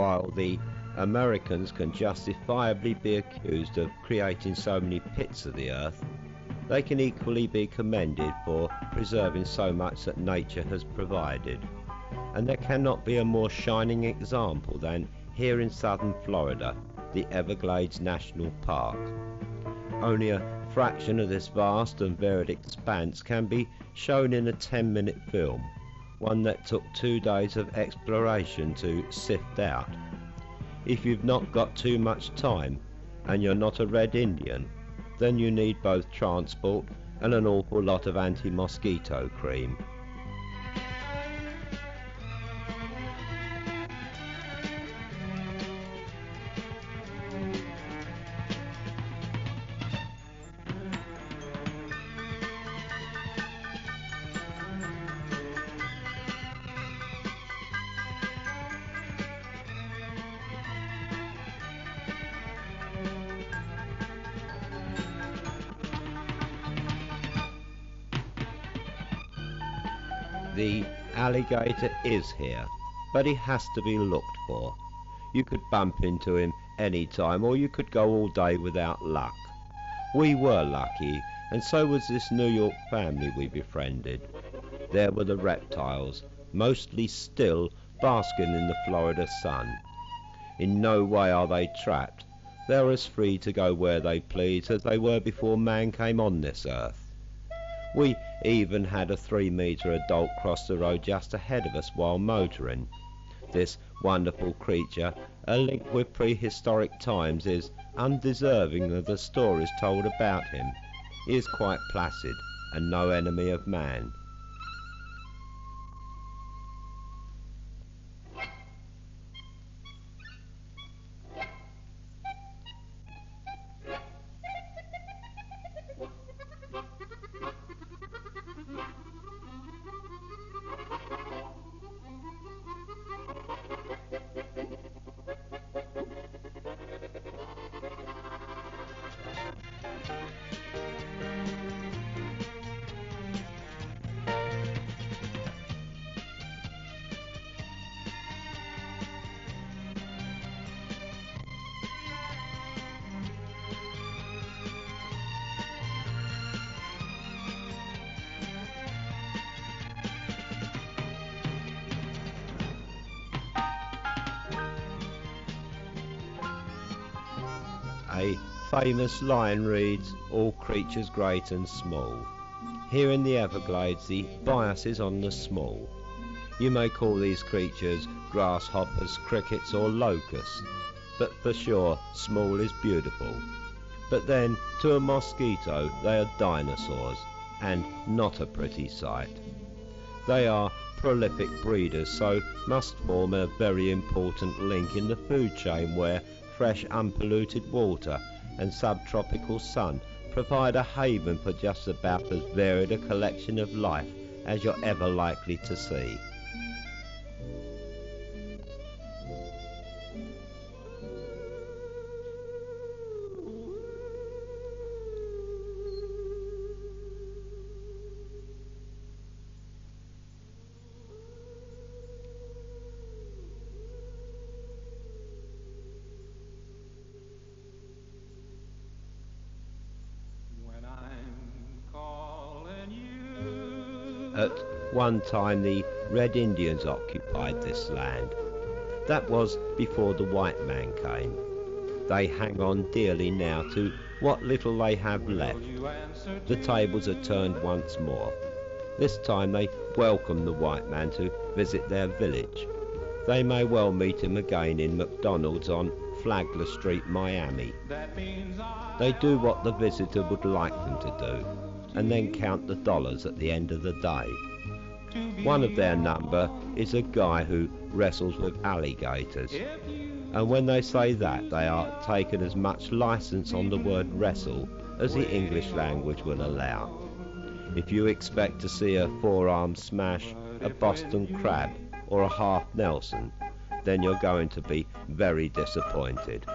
While the Americans can justifiably be accused of creating so many pits of the earth, they can equally be commended for preserving so much that nature has provided. And there cannot be a more shining example than here in southern Florida, the Everglades National Park. Only a fraction of this vast and varied expanse can be shown in a 10-minute film, one that took 2 days of exploration to sift out. If you've not got too much time and you're not a red Indian, then you need both transport and an awful lot of anti-mosquito cream. The alligator is here, but he has to be looked for. You could bump into him any time, or you could go all day without luck. We were lucky, and so was this New York family we befriended. There were the reptiles, mostly still, basking in the Florida sun. In no way are they trapped. They're as free to go where they please as they were before man came on this earth. We even had a 3-meter adult cross the road just ahead of us while motoring. This wonderful creature, a link with prehistoric times, is undeserving of the stories told about him. He is quite placid and no enemy of man. A famous line reads, "All creatures great and small." Here in the Everglades the bias is on the small. You may call these creatures grasshoppers, crickets or locusts, but for sure small is beautiful. But then to a mosquito they are dinosaurs, and not a pretty sight. They are prolific breeders, so must form a very important link in the food chain where fresh unpolluted water and subtropical sun provide a haven for just about as varied a collection of life as you're ever likely to see. At one time the Red Indians occupied this land. That was before the white man came. They hang on dearly now to what little they have left. The tables are turned once more. This time they welcome the white man to visit their village. They may well meet him again in McDonald's on Flagler Street, Miami. They do what the visitor would like them to do, and then count the dollars at the end of the day. One of their number is a guy who wrestles with alligators, and when they say that, they are taking as much license on the word wrestle as the English language will allow. If you expect to see a forearm smash, a Boston crab or a half Nelson, then you're going to be very disappointed.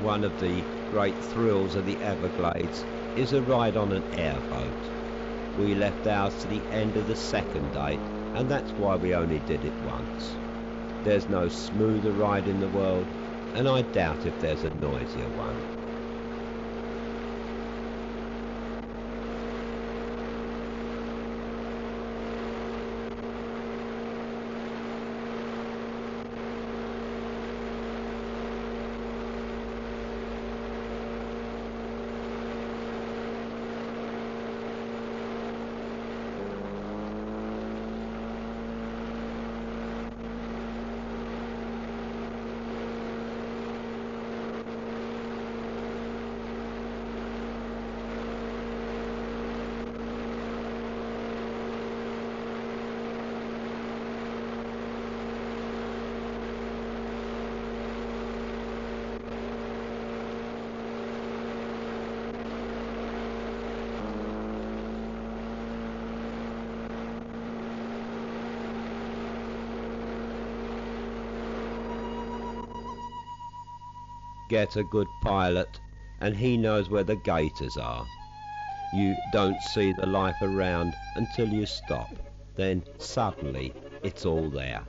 One of the great thrills of the Everglades is a ride on an airboat. We left ours to the end of the second day, and that's why we only did it once. There's no smoother ride in the world, and I doubt if there's a noisier one. Get a good pilot and he knows where the gators are. You don't see the life around until you stop. Then suddenly it's all there.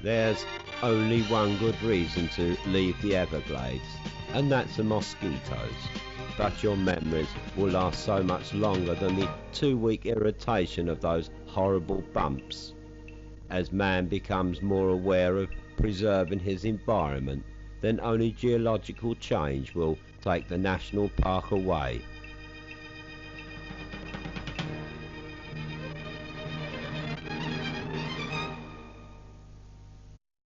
There's only one good reason to leave the Everglades, and that's the mosquitoes. But your memories will last so much longer than the 2-week irritation of those horrible bumps. As man becomes more aware of preserving his environment, then only geological change will take the national park away